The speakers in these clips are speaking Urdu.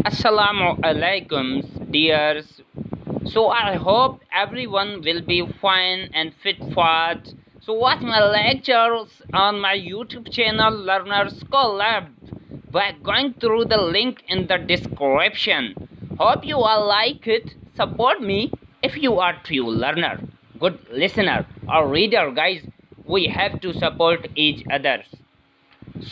Assalamu alaikum, dears. So I hope everyone will be fine and fit for it. So watch my lectures on my YouTube channel Learners Collab by going through the link in the description. Hope you all like it. Support me if you are true learner, good listener or reader, guys. We have to support each other.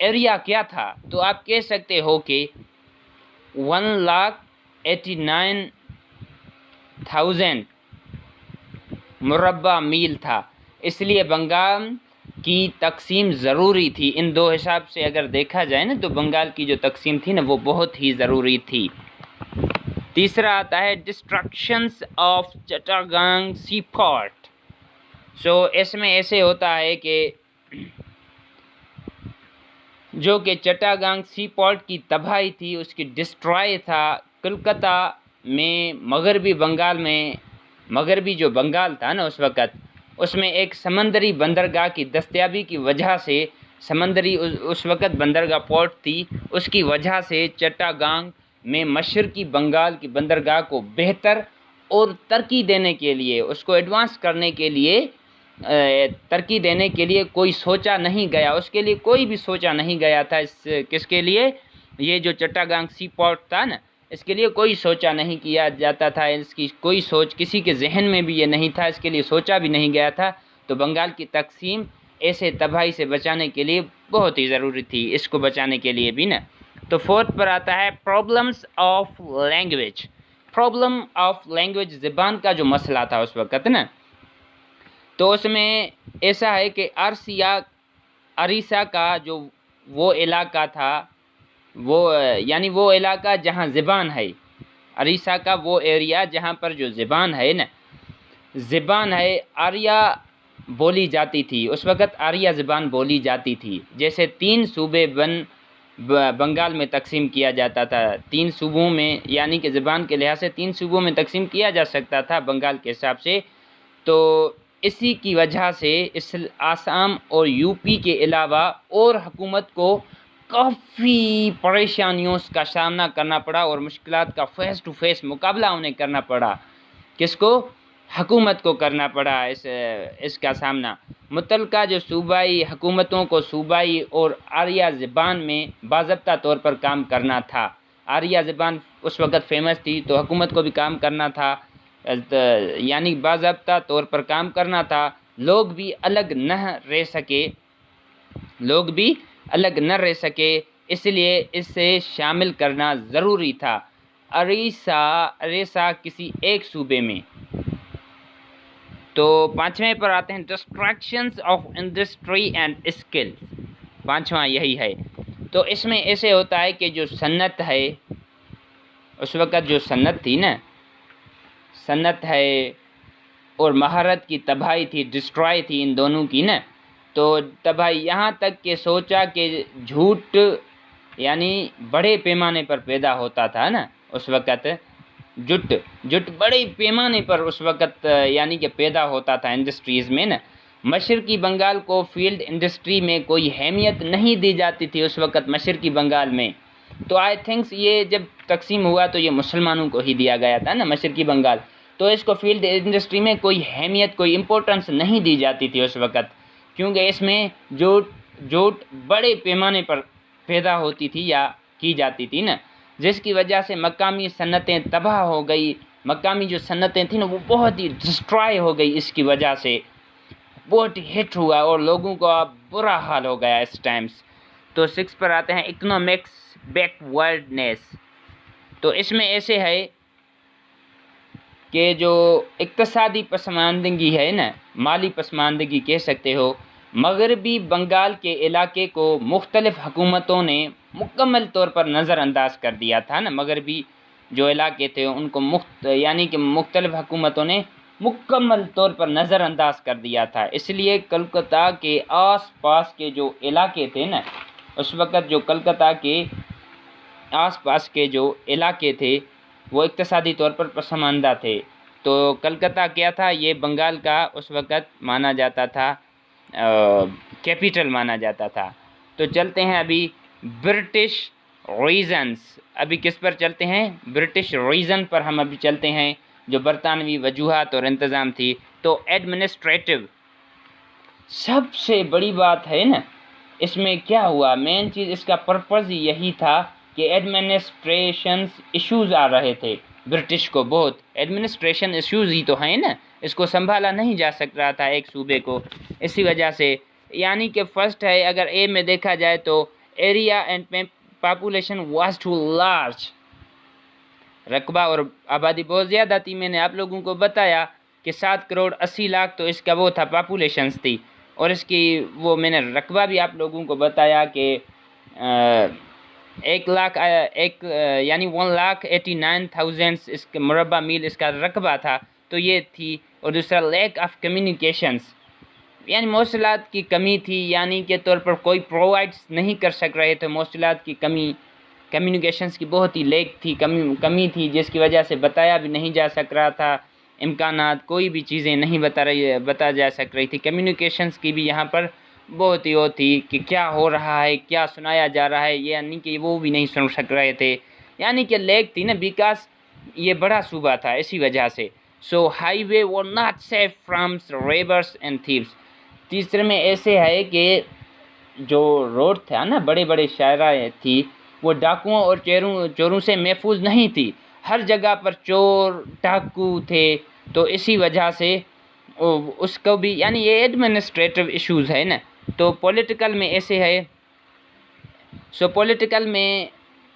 Area کیا تھا؟ تو آپ کہہ سکتے ہو کہ 1,89,000 مربع میل تھا، اس لیے بنگال کی تقسیم ضروری تھی۔ ان دو حساب سے اگر دیکھا جائے نا تو بنگال کی جو تقسیم تھی نا وہ بہت ہی ضروری تھی۔ تیسرا آتا ہے ڈسٹرکشنز آف چٹاگانگ سی پورٹ۔ سو اس میں ایسے ہوتا ہے کہ جو کہ چٹاگانگ سی پورٹ کی تباہی تھی، اس کی ڈسٹرائے تھا۔ کلکتہ میں مغربی جو بنگال تھا نا اس میں ایک سمندری بندرگاہ کی دستیابی کی وجہ سے اس وقت بندرگاہ پورٹ تھی، اس کی وجہ سے چٹاگانگ میں مشرقی بنگال کی بندرگاہ کو بہتر اور ترقی دینے کے لیے، اس کو ایڈوانس کرنے کے لیے، ترقی دینے کے لیے کوئی سوچا نہیں گیا، اس کے لیے کوئی بھی سوچا نہیں گیا تھا۔ کس کے لیے؟ یہ جو چٹاگانگ سی پورٹ تھا نا، اس کے لیے کوئی سوچا نہیں کیا جاتا تھا، اس کی کوئی سوچ کسی کے ذہن میں بھی یہ نہیں تھا، اس کے لیے سوچا بھی نہیں گیا تھا۔ تو بنگال کی تقسیم ایسے تباہی سے بچانے کے لیے بہت ہی ضروری تھی، اس کو بچانے کے لیے بھی نا۔ تو فورتھ پر آتا ہے problems of language. Problem of language, زبان کا جو مسئلہ تھا اس وقت نا، تو اس میں ایسا ہے کہ اریسا کا جو وہ علاقہ تھا، وہ علاقہ جہاں زبان ہے، اریسا کا وہ ایریا جہاں پر جو زبان ہے آریہ بولی جاتی تھی، اس وقت آریہ زبان بولی جاتی تھی۔ جیسے 3 صوبے بنگال میں تقسیم کیا جاتا تھا، 3 صوبوں میں، یعنی کہ زبان کے لحاظ سے 3 صوبوں میں تقسیم کیا جا سکتا تھا بنگال کے حساب سے۔ تو اسی کی وجہ سے آسام اور یو پی کے علاوہ اور حکومت کو کافی پریشانیوں کا سامنا کرنا پڑا اور مشکلات کا فیس ٹو فیس مقابلہ انہیں کرنا پڑا۔ کس کو؟ حکومت کو کرنا پڑا اس کا سامنا۔ متعلقہ جو صوبائی حکومتوں کو صوبائی اور آریہ زبان میں باضابطہ طور پر کام کرنا تھا۔ آریہ زبان اس وقت فیمس تھی تو حکومت کو بھی کام کرنا تھا، یعنی باضابطہ طور پر کام کرنا تھا۔ لوگ بھی الگ نہ رہ سکے، اس لیے اسے شامل کرنا ضروری تھا۔ اریسا کسی ایک صوبے میں۔ تو 5ویں پر آتے ہیں destructions of industry and skill. 5واں یہی ہے۔ تو اس میں ایسے ہوتا ہے کہ جو صنعت ہے، اس وقت جو صنعت تھی نا، صنعت ہے اور مہارت کی تباہی تھی، ڈسٹرائے تھی ان دونوں کی نا۔ تو تباہی یہاں تک کہ سوچا کہ جھوٹ یعنی بڑے پیمانے پر پیدا ہوتا تھا نا اس وقت، جٹ بڑے پیمانے پر اس وقت یعنی کہ پیدا ہوتا تھا انڈسٹریز میں نا۔ مشرقی بنگال کو فیلڈ انڈسٹری میں کوئی اہمیت نہیں دی جاتی تھی اس وقت مشرقی بنگال میں۔ تو آئی تھنکس یہ جب تقسیم ہوا تو یہ مسلمانوں کو ہی دیا گیا تھا نا مشرقی بنگال، تو اس کو فیلڈ انڈسٹری میں کوئی اہمیت، کوئی امپورٹنس نہیں دی جاتی تھی اس وقت، کیونکہ اس میں جوٹ بڑے پیمانے پر پیدا ہوتی تھی یا کی جاتی تھی نا، جس کی وجہ سے مقامی صنعتیں تباہ ہو گئی۔ مقامی جو صنعتیں تھیں نا وہ بہت ہی ڈسٹرائے ہو گئی، اس کی وجہ سے بہت ہٹ ہوا اور لوگوں کا برا حال ہو گیا اس ٹائمز۔ تو 6 پر آتے ہیں اکنامکس بیک ورڈنیس۔ تو اس میں ایسے ہے کہ جو اقتصادی پسماندگی ہے نا، مالی پسماندگی کہہ سکتے ہو، مغربی بنگال کے علاقے کو مختلف حکومتوں نے مکمل طور پر نظر انداز کر دیا تھا نا۔ مغربی جو علاقے تھے ان کو یعنی کہ مختلف حکومتوں نے مکمل طور پر نظر انداز کر دیا تھا۔ اس لیے کلکتہ کے آس پاس کے جو علاقے تھے نا، اس وقت جو کلکتہ کے آس پاس کے جو علاقے تھے وہ اقتصادی طور پر پسماندہ تھے۔ تو کلکتہ کیا تھا؟ یہ بنگال کا اس وقت مانا جاتا تھا، کیپٹل مانا جاتا تھا۔ تو چلتے ہیں ابھی برٹش ریزنز۔ ابھی کس پر چلتے ہیں؟ برٹش ریزن پر ہم ابھی چلتے ہیں، جو برطانوی وجوہات اور انتظام تھی۔ تو ایڈمنسٹریٹو سب سے بڑی بات ہے نا، اس میں کیا ہوا؟ مین چیز اس کا پرپز یہی تھا کہ ایڈمنسٹریشنز ایشوز آ رہے تھے برٹش کو، بہت ایڈمنسٹریشن ایشوز ہی تو ہیں نا، اس کو سنبھالا نہیں جا سک رہا تھا ایک صوبے کو، اسی وجہ سے۔ یعنی کہ فرسٹ ہے، اگر اے میں دیکھا جائے تو area and population was too large. رقبہ اور آبادی بہت زیادہ تھی. میں نے آپ لوگوں کو بتایا کہ 7,80,00,000 تو اس کا وہ تھا پاپولیشنس تھی, اور اس کی وہ میں نے رقبہ بھی آپ لوگوں کو بتایا کہ 1,89,000 اس کے مربع میل اس کا رقبہ تھا. تو یہ تھی. اور دوسرا لیک آف کمیونیکیشنز, یعنی مواصلات کی کمی تھی, یعنی کے طور پر کوئی پرووائڈ نہیں کر سک رہے تھے. مواصلات کی کمی, کمیونیکیشنز کی بہت ہی لیک تھی, کمی تھی, جس کی وجہ سے بتایا بھی نہیں جا سک رہا تھا. امکانات, کوئی بھی چیزیں نہیں بتا جا سک رہی تھی. کمیونیکیشنز کی بھی یہاں پر بہت ہی وہ تھی کہ کیا ہو رہا ہے, کیا سنایا جا رہا ہے, یعنی کہ وہ بھی نہیں سن سک رہے تھے. یعنی کہ لیک تھی نا, بیکاز یہ بڑا صوبہ تھا اسی وجہ سے. So highway were not safe from robbers and thieves. تیسرے میں ایسے ہے کہ جو روڈ تھا نا, بڑے بڑے شاہراہ تھی, وہ ڈاکوؤں اور چوروں سے محفوظ نہیں تھی. ہر جگہ پر چور ڈاکو تھے. تو اسی وجہ سے اس کو بھی, یعنی یہ ایڈمنسٹریٹو ایشوز ہے نا. تو پولیٹیکل میں ایسے ہے. سو پولیٹیکل میں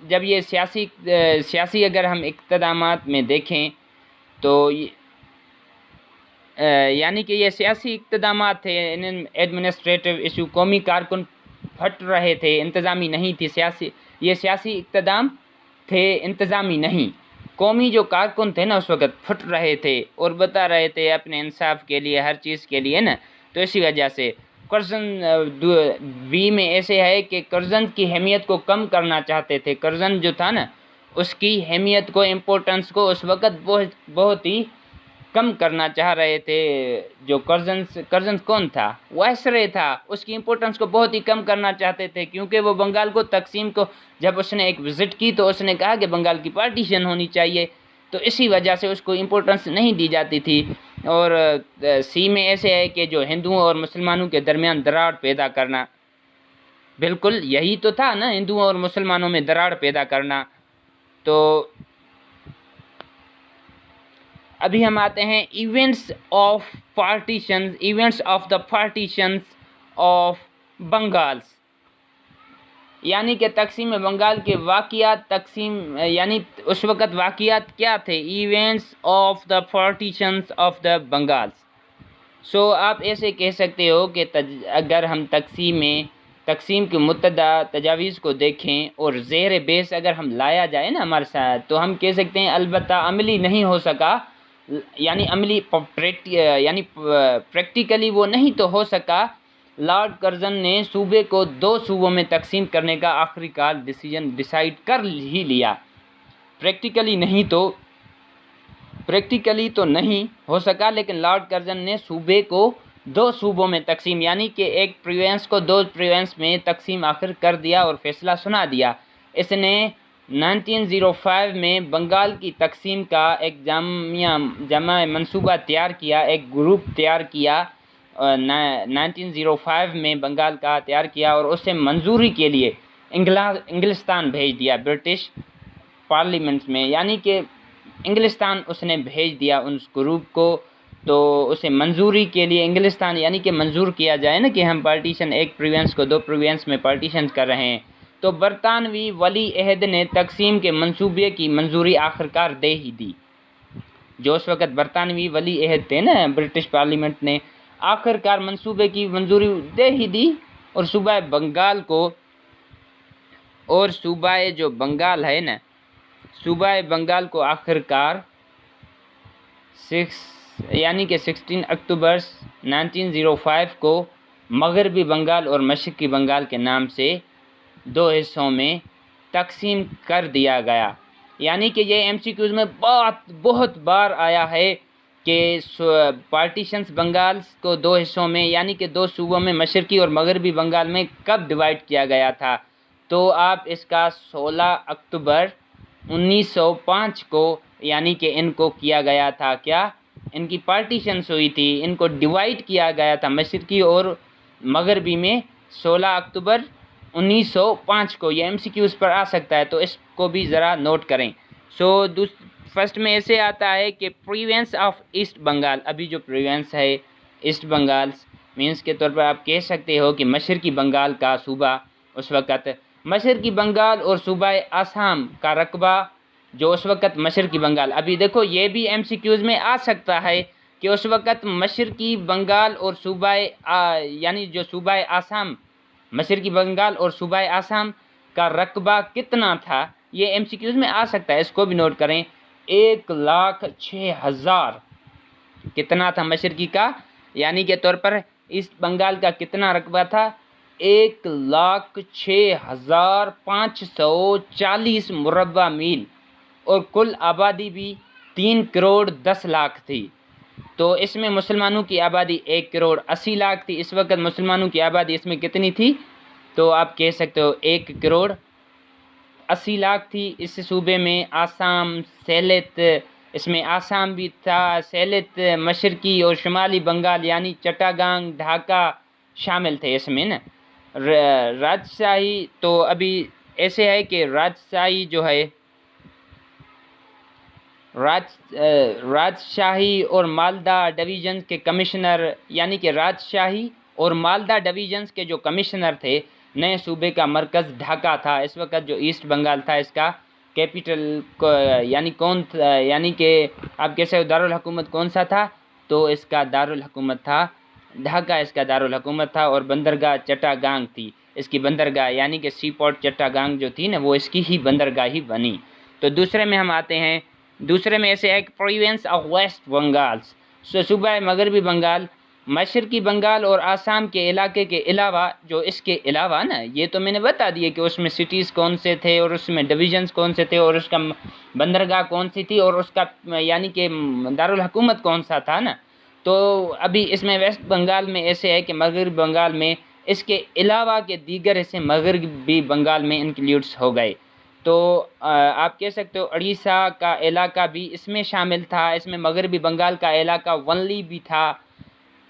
جب یہ سیاسی اگر ہم اقتدامات میں دیکھیں تو یعنی کہ یہ سیاسی اقتدامات تھے, ایڈمنسٹریٹو ایشو. قومی کارکن پھٹ رہے تھے, انتظامی نہیں تھی. یہ سیاسی اقتدام تھے, انتظامی نہیں. قومی جو کارکن تھے نا اس وقت پھٹ رہے تھے اور بتا رہے تھے اپنے انصاف کے لیے, ہر چیز کے لیے نا. تو اسی وجہ سے کرزن بی میں ایسے ہے کہ کرزن کی اہمیت کو کم کرنا چاہتے تھے. کرزن جو تھا نا, اس کی اہمیت کو, امپورٹنس کو اس وقت بہت ہی کم کرنا چاہ رہے تھے. جو کرزن کون تھا, وائسرے تھا, اس کی امپورٹنس کو بہت ہی کم کرنا چاہتے تھے. کیونکہ وہ بنگال کو تقسیم کو جب اس نے ایک وزٹ کی تو اس نے کہا کہ بنگال کی پارٹیشن ہونی چاہیے. تو اسی وجہ سے اس کو امپورٹنس نہیں دی جاتی تھی. اور سی میں ایسے ہے کہ جو ہندوؤں اور مسلمانوں کے درمیان دراڑ پیدا کرنا, بالکل یہی تو تھا نا, ہندوؤں اور مسلمانوں میں دراڑ پیدا کرنا. تو ابھی ہم آتے ہیں events of the partitions of Bengals. یعنی کہ تقسیم بنگال کے واقعات, یعنی اس وقت واقعات کیا تھے, events of the partitions of the Bengals. So آپ ایسے کہہ سکتے ہو کہ اگر ہم تقسیم کی متعدد تجاویز کو دیکھیں اور زیر بیس اگر ہم لایا جائے نا ہمارے ساتھ, تو ہم کہہ سکتے ہیں البتہ عملی نہیں ہو سکا, یعنی پریکٹیکلی وہ نہیں تو ہو سکا. لارڈ کرزن نے صوبے کو 2 صوبوں میں تقسیم کرنے کا آخری کار ڈیسائیڈ کر ہی لیا. پریکٹیکلی تو نہیں ہو سکا, لیکن لارڈ کرزن نے صوبے کو 2 صوبوں میں تقسیم, یعنی کہ ایک پروونس کو 2 پروونس میں تقسیم آخر کر دیا اور فیصلہ سنا دیا. اس نے 1905 میں بنگال کی تقسیم کا ایک جامع منصوبہ تیار کیا, ایک گروپ تیار کیا, 1905 میں بنگال کا تیار کیا, اور اسے منظوری کے لیے انگلستان بھیج دیا, برٹش پارلیمنٹ میں. یعنی کہ انگلستان اس نے بھیج دیا اس گروپ کو. تو اسے منظوری کے لیے انگلستان, یعنی کہ منظور کیا جائے نا کہ ہم پارٹیشن, ایک پروونس کو 2 پروونس میں پارٹیشن کر رہے ہیں. تو برطانوی ولی عہد نے تقسیم کے منصوبے کی منظوری آخرکار دے ہی دی. جو اس وقت برطانوی ولی عہد تھے نا, برٹش پارلیمنٹ نے آخرکار منصوبے کی منظوری دے ہی دی. اور صوبہ بنگال کو, اور صوبہ جو بنگال ہے نا, صوبہ بنگال کو آخرکار 16 اکتوبر 1905 کو مغربی بنگال اور مشرقی بنگال کے نام سے 2 حصوں میں تقسیم کر دیا گیا. یعنی کہ یہ MCQs میں بہت بار آیا ہے کہ پارٹیشنز بنگال کو 2 حصوں میں, یعنی کہ 2 صوبوں میں, مشرقی اور مغربی بنگال میں کب ڈیوائڈ کیا گیا تھا. تو آپ اس کا 16 اکتوبر 1905 کو, یعنی کہ ان کو کیا گیا تھا, کیا ان کی پارٹیشنز ہوئی تھی, ان کو ڈیوائڈ کیا گیا تھا مشرقی اور مغربی میں 16 اکتوبر 1905 کو. یہ MCQs پر آ سکتا ہے, تو اس کو بھی ذرا نوٹ کریں. سو فرسٹ میں ایسے آتا ہے کہ پروونس آف ایسٹ بنگال. ابھی جو پروونس ہے ایسٹ بنگال مینس کے طور پر آپ کہہ سکتے ہو کہ مشرقی بنگال کا صوبہ اس وقت مشرقی بنگال اور صوبہ آسام کا رقبہ جو اس وقت مشرقی بنگال، ابھی دیکھو یہ بھی ایم سی کیوز میں آ سکتا ہے کہ اس وقت مشرقی بنگال اور یعنی جو صوبہ آسام، مشرقی بنگال اور صوبہ آسام کا رقبہ کتنا تھا، یہ ایم سی کیوز میں آ سکتا ہے، اس کو بھی نوٹ کریں۔ 1,06,000 کتنا تھا مشرقی کا، یعنی کے طور پر ایسٹ بنگال کا کتنا رقبہ تھا، 1,06,540 مربع میل، اور کل آبادی بھی 3,10,00,000 تھی۔ تو اس میں مسلمانوں کی آبادی 1,80,00,000 تھی، اس وقت مسلمانوں کی آبادی اس میں کتنی تھی، تو آپ کہہ سکتے ہو 1,80,00,000 تھی۔ اس صوبے میں آسام، سیلت، اس میں آسام بھی تھا، سیلت، مشرقی اور شمالی بنگال یعنی چٹاگانگ، ڈھاکہ شامل تھے اس میں نا۔ راجشاہی تو ابھی ایسے ہے کہ راجشاہی جو ہے، راجشاہی اور مالدہ ڈویژنز کے کمشنر، یعنی کہ راجشاہی اور مالدہ ڈویژنز کے جو کمشنر تھے، نئے صوبے کا مرکز ڈھاکہ تھا۔ اس وقت جو ایسٹ بنگال تھا اس کا کیپٹل یعنی کہ آپ کیسے دارالحکومت کون سا تھا، تو اس کا دارالحکومت تھا ڈھاکہ، اس کا دارالحکومت تھا، اور بندرگاہ چٹاگانگ تھی اس کی بندرگاہ، یعنی کہ سی پورٹ چٹاگانگ جو تھی نا وہ اس کی ہی بندرگاہ ہی بنی۔ تو دوسرے میں ہم آتے ہیں، دوسرے میں ایسے ہے کہ پروونس آف ویسٹ بنگالس، صوبہ مغربی بنگال، مشرقی بنگال اور آسام کے علاقے کے علاوہ، جو اس کے علاوہ نا، یہ تو میں نے بتا دیا کہ اس میں سٹیز کون سے تھے اور اس میں ڈویژنز کون سے تھے اور اس کا بندرگاہ کون سی تھی اور اس کا یعنی کہ دارالحکومت کون سا تھا نا۔ تو ابھی اس میں ویسٹ بنگال میں ایسے ہے کہ مغربی بنگال میں اس کے علاوہ کے دیگر حصے مغربی بنگال میں انکلیوڈس ہو گئے۔ تو آپ کہہ سکتے ہو اڑیسہ کا علاقہ بھی اس میں شامل تھا، اس میں مغربی بنگال کا علاقہ ونلی بھی تھا۔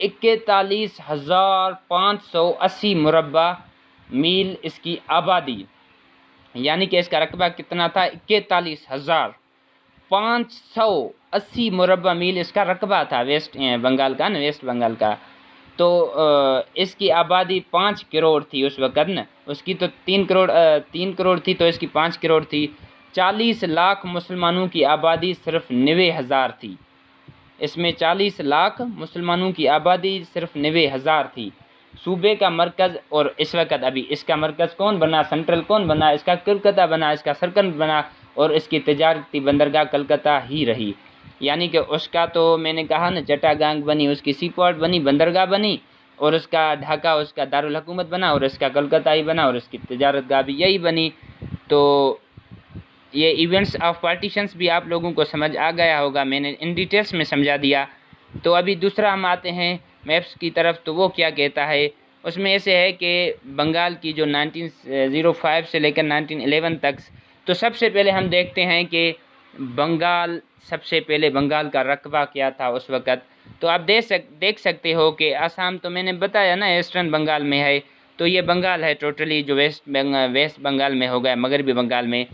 41,580 مربع میل اس کی آبادی، یعنی کہ اس کا رقبہ کتنا تھا، 41,580 مربع میل اس کا رقبہ تھا ویسٹ بنگال کا نا، ویسٹ بنگال کا۔ تو اس کی آبادی 5 کروڑ تھی اس وقت نا، اس کی تو 3 کروڑ تھی، تو اس کی 5 کروڑ تھی۔ 40 لاکھ مسلمانوں کی آبادی صرف 90,000 تھی، اس میں 40 لاکھ مسلمانوں کی آبادی صرف 90,000 تھی۔ صوبے کا مرکز، اور اس وقت ابھی اس کا مرکز کون بنا، سینٹرل کون بنا، اس کا کلکتہ بنا، اس کا سرکن بنا، اور اس کی تجارتی بندرگاہ کلکتہ ہی رہی۔ یعنی کہ اس کا تو میں نے کہا نا چٹاگانگ بنی، اس کی سی پورٹ بنی، بندرگاہ بنی، اور اس کا ڈھاکہ اس کا دارالحکومت بنا، اور اس کا کلکتہ ہی بنا، اور اس کی تجارت گاہ بھی یہی بنی۔ تو یہ ایونٹس آف پارٹیشنز بھی آپ لوگوں کو سمجھ آ گیا ہوگا، میں نے ان ڈیٹیلس میں سمجھا دیا۔ تو ابھی دوسرا ہم آتے ہیں میپس کی طرف، تو وہ کیا کہتا ہے، اس میں ایسے ہے کہ بنگال کی جو 1905 سے لے کر 1911 تک، تو سب سے پہلے ہم دیکھتے ہیں کہ بنگال، سب سے پہلے بنگال کا رقبہ کیا تھا اس وقت۔ تو آپ دیکھ سکتے ہو کہ آسام تو میں نے بتایا نا ایسٹرن بنگال میں ہے، تو یہ بنگال ہے ٹوٹلی جو ویسٹ بنگال میں ہو گیا، مغربی بنگال میں۔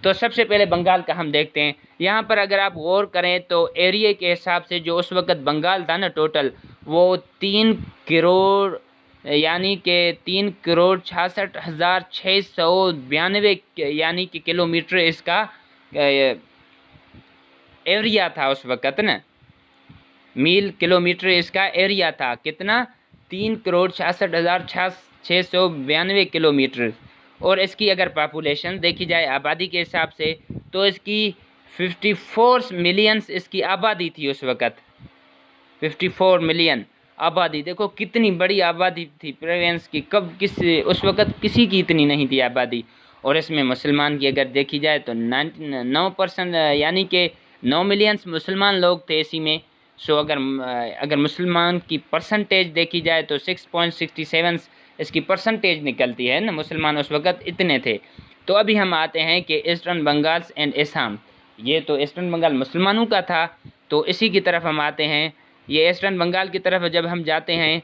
تو سب سے پہلے بنگال کا ہم دیکھتے ہیں، یہاں پر اگر آپ غور کریں تو ایریا کے حساب سے جو اس وقت بنگال تھا نا ٹوٹل، وہ 3 کروڑ یعنی کہ 3,66,692 یعنی کہ کلومیٹر اس کا ایریا تھا اس وقت نا، میل کلومیٹر اس کا ایریا تھا، کتنا، 3,66,692 کلومیٹر۔ اور اس کی اگر پاپولیشن دیکھی جائے آبادی کے حساب سے، تو اس کی 54 ملینس اس کی آبادی تھی اس وقت، 54 ملین آبادی، دیکھو کتنی بڑی آبادی تھی پروونس کی، اس وقت کسی کی اتنی نہیں تھی آبادی۔ اور اس میں مسلمان کی اگر دیکھی جائے تو 9% یعنی کہ 9 ملینس مسلمان لوگ تھے اسی میں۔ سو اگر مسلمان کی پرسنٹیج دیکھی جائے تو 6.67 اس کی پرسنٹیج نکلتی ہے نا، مسلمان اس وقت اتنے تھے۔ تو ابھی ہم آتے ہیں کہ ایسٹرن بنگالس اینڈ آسام، یہ تو ایسٹرن بنگال مسلمانوں کا تھا، تو اسی کی طرف ہم آتے ہیں۔ یہ ایسٹرن بنگال کی طرف جب ہم جاتے ہیں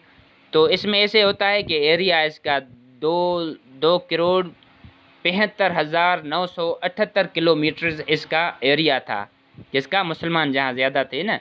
تو اس میں ایسے ہوتا ہے کہ ایریا اس کا 2,75,978 کلومیٹرز اس کا ایریا تھا، جس کا مسلمان جہاں زیادہ تھے نا،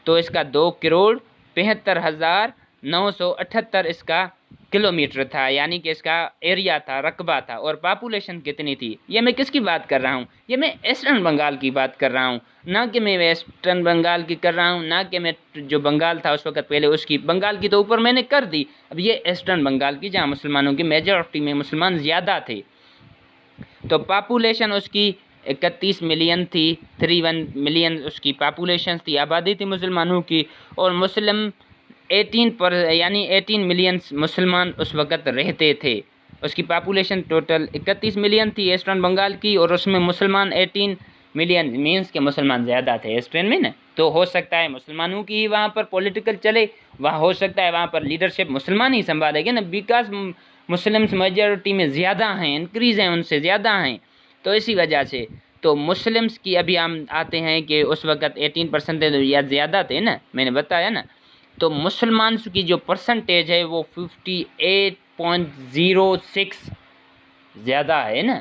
تو اس کا 2,75,978 978 اس کا کلومیٹر تھا، یعنی کہ اس کا ایریا تھا، رقبہ تھا، اور پاپولیشن کتنی تھی؟ یہ میں کس کی بات کر رہا ہوں؟ یہ میں ایسٹرن بنگال کی بات کر رہا ہوں، نہ کہ میں ویسٹرن بنگال کی کر رہا ہوں، نہ کہ میں جو بنگال تھا اس وقت پہلے اس کی. بنگال کی تو اوپر میں نے کر دی، اب یہ ایسٹرن بنگال کی جہاں مسلمانوں کی میجورٹی میں مسلمان زیادہ تھے. تو پاپولیشن اس کی 31 ملین تھی، 31 ملین اس کی پاپولیشن تھی، آبادی تھی مسلمانوں کی. اور مسلم 18 ملین مسلمان اس وقت رہتے تھے. اس کی پاپولیشن ٹوٹل 31 ملین تھی ایسٹرن بنگال کی، اور اس میں مسلمان 18 ملین، مینس کے مسلمان زیادہ تھے ایسٹرن میں نا. تو ہو سکتا ہے مسلمانوں کی ہی وہاں پر پولیٹیکل چلے، وہاں ہو سکتا ہے وہاں پر لیڈرشپ مسلمان ہی سنبھالے گے نا، بیکاز مسلمس میجورٹی میں زیادہ ہیں، انکریز ہیں، ان سے زیادہ ہیں. تو اسی وجہ سے تو مسلمس کی ابھی ہم آتے ہیں کہ اس وقت 18% یا زیادہ تھے نا، میں نے بتایا نا. تو مسلمانس کی جو پرسنٹیج ہے وہ 58.06 زیادہ ہے نا،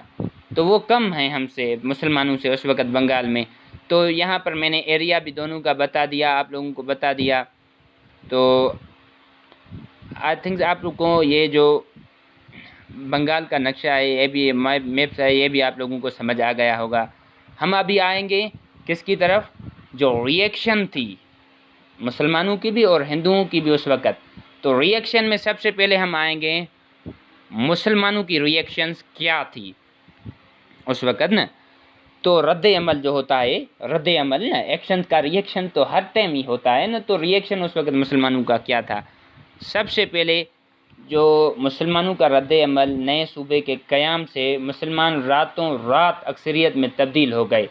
تو وہ کم ہیں ہم سے، مسلمانوں سے اس وقت بنگال میں. تو یہاں پر میں نے ایریا بھی دونوں کا بتا دیا، آپ لوگوں کو بتا دیا. تو آئی تھنک آپ لوگوں کو یہ جو بنگال کا نقشہ ہے، یہ بھی میپس ہے، یہ بھی آپ لوگوں کو سمجھ آ گیا ہوگا. ہم ابھی آئیں گے کس کی طرف؟ جو ریئیکشن تھی مسلمانوں کی بھی اور ہندوؤں کی بھی اس وقت. تو ریئیکشن میں سب سے پہلے ہم آئیں گے مسلمانوں کی ریئیکشنز کیا تھی اس وقت نا. تو رد عمل جو ہوتا ہے، رد عمل نا، ایکشن کا ریئیکشن تو ہر ٹائم ہی ہوتا ہے نا. تو ریئیکشن اس وقت مسلمانوں کا کیا تھا؟ سب سے پہلے جو مسلمانوں کا رد عمل، نئے صوبے کے قیام سے مسلمان راتوں رات اکثریت میں تبدیل ہو گئے.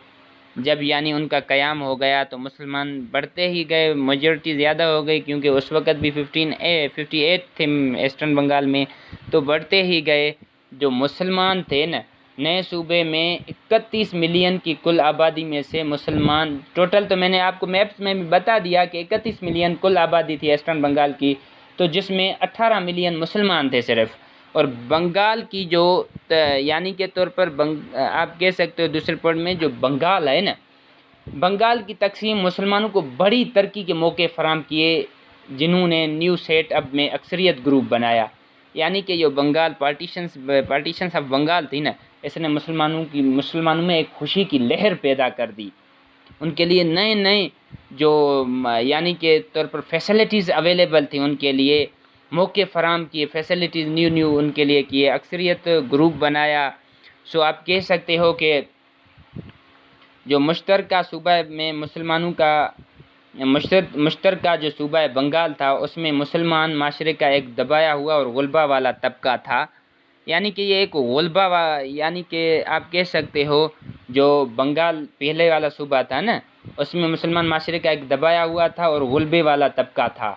جب یعنی ان کا قیام ہو گیا تو مسلمان بڑھتے ہی گئے، میجورٹی زیادہ ہو گئی، کیونکہ اس وقت بھی 58 تھے ایسٹرن بنگال میں، تو بڑھتے ہی گئے. جو مسلمان تھے نا نئے صوبے میں 31 ملین کی کل آبادی میں سے مسلمان ٹوٹل، تو میں نے آپ کو میپس میں بھی بتا دیا کہ 31 ملین کل آبادی تھی ایسٹرن بنگال کی، تو جس میں 18 ملین مسلمان تھے صرف. اور بنگال کی جو یعنی کے طور پر آپ کہہ سکتے ہو دوسرے پوائنٹ میں جو بنگال ہے نا، بنگال کی تقسیم مسلمانوں کو بڑی ترقی کے موقع فراہم کیے، جنہوں نے نیو سیٹ اپ میں اکثریت گروپ بنایا. یعنی کہ جو بنگال پارٹیشنس آف بنگال تھی نا، اس نے مسلمانوں میں ایک خوشی کی لہر پیدا کر دی. ان کے لیے نئے جو یعنی کے طور پر فیسلٹیز اویلیبل تھیں، ان کے لیے موقع فراہم کیے، فیسلٹیز نیو ان کے لیے کیے، اکثریت گروپ بنایا. سو آپ کہہ سکتے ہو کہ جو مشترکہ صوبہ میں مسلمانوں کا مشترکہ جو صوبہ بنگال تھا، اس میں مسلمان معاشرے کا ایک دبایا ہوا اور غلبہ والا طبقہ تھا. یعنی کہ یہ ایک غلبہ یعنی کہ آپ کہہ سکتے ہو جو بنگال پہلے والا صوبہ تھا نا، اس میں مسلمان معاشرے کا ایک دبایا ہوا تھا اور غلبے والا طبقہ تھا.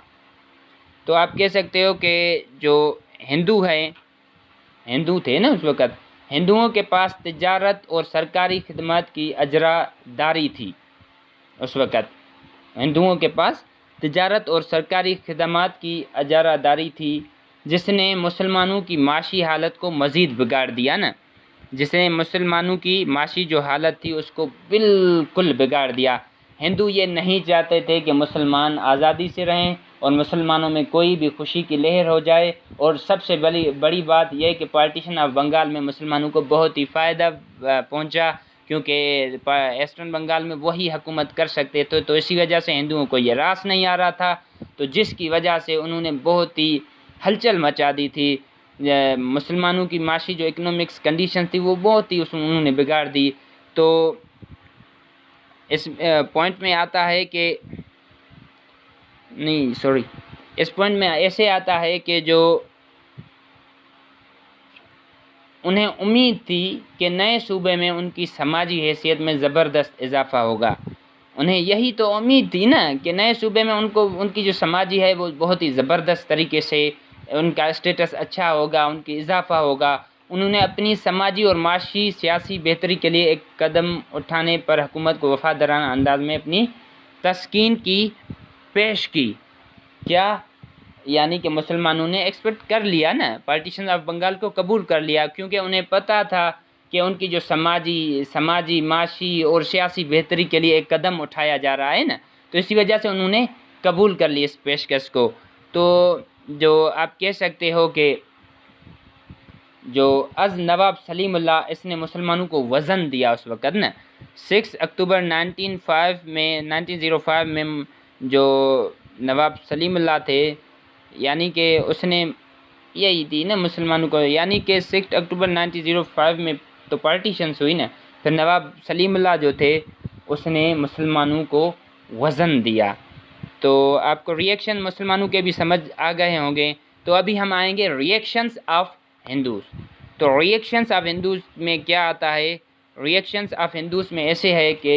تو آپ کہہ سکتے ہو کہ جو ہندو تھے نا اس وقت، ہندوؤں کے پاس تجارت اور سرکاری خدمات کی اجرا داری تھی. اس وقت ہندوؤں کے پاس تجارت اور سرکاری خدمات کی اجارہ داری تھی، جس نے مسلمانوں کی معاشی حالت کو مزید بگاڑ دیا نا. جس نے مسلمانوں کی معاشی جو حالت تھی اس کو بالکل بگاڑ دیا. ہندو یہ نہیں چاہتے تھے کہ مسلمان آزادی سے رہیں اور مسلمانوں میں کوئی بھی خوشی کی لہر ہو جائے. اور سب سے بڑی بات یہ کہ پارٹیشن آف بنگال میں مسلمانوں کو بہت ہی فائدہ پہنچا، کیونکہ ایسٹرن بنگال میں وہی حکومت کر سکتے تھے. تو اسی وجہ سے ہندوؤں کو یہ راس نہیں آ رہا تھا، تو جس کی وجہ سے انہوں نے بہت ہی ہلچل مچا دی تھی. مسلمانوں کی معاشی جو اکنامکس کنڈیشن تھی وہ بہت ہی انہوں نے بگاڑ دی. تو اس پوائنٹ میں آتا ہے کہ اس پوائنٹ میں ایسے آتا ہے کہ جو انہیں امید تھی کہ نئے صوبے میں ان کی سماجی حیثیت میں زبردست اضافہ ہوگا. انہیں یہی تو امید تھی نا کہ نئے صوبے میں ان کی جو سماجی ہے وہ بہت ہی زبردست طریقے سے ان کا اسٹیٹس اچھا ہوگا، ان کی اضافہ ہوگا. انہوں نے اپنی سماجی اور معاشی سیاسی بہتری کے لیے ایک قدم اٹھانے پر حکومت کو وفادارانہ انداز میں اپنی تسکین کی پیش کی. کیا یعنی کہ مسلمانوں نے ایکسپیکٹ کر لیا نا، پارٹیشن آف بنگال کو قبول کر لیا، کیونکہ انہیں پتہ تھا کہ ان کی جو سماجی معاشی اور سیاسی بہتری کے لیے ایک قدم اٹھایا جا رہا ہے نا، تو اسی وجہ سے انہوں نے قبول کر لی اس پیشکش کو. تو جو آپ کہہ سکتے ہو کہ جو از نواب سلیم اللہ اس نے مسلمانوں کو وزن دیا اس وقت نا 6 اکتوبر 1905 میں جو نواب سلیم اللہ تھے، یعنی کہ اس نے یہی تھی نا مسلمانوں کو، یعنی کہ 6 اکتوبر 1905 میں تو پارٹیشنس ہوئی نا، پھر نواب سلیم اللہ جو تھے اس نے مسلمانوں کو وزن دیا۔ تو آپ کو ریئیکشن مسلمانوں کے بھی سمجھ آ گئے ہوں گے۔ تو ابھی ہم آئیں گے ریئیکشنز آف ہندوز۔ تو ریئیکشنز آف ہندوز میں کیا آتا ہے؟ ریئیکشنز آف ہندوز میں ایسے ہے کہ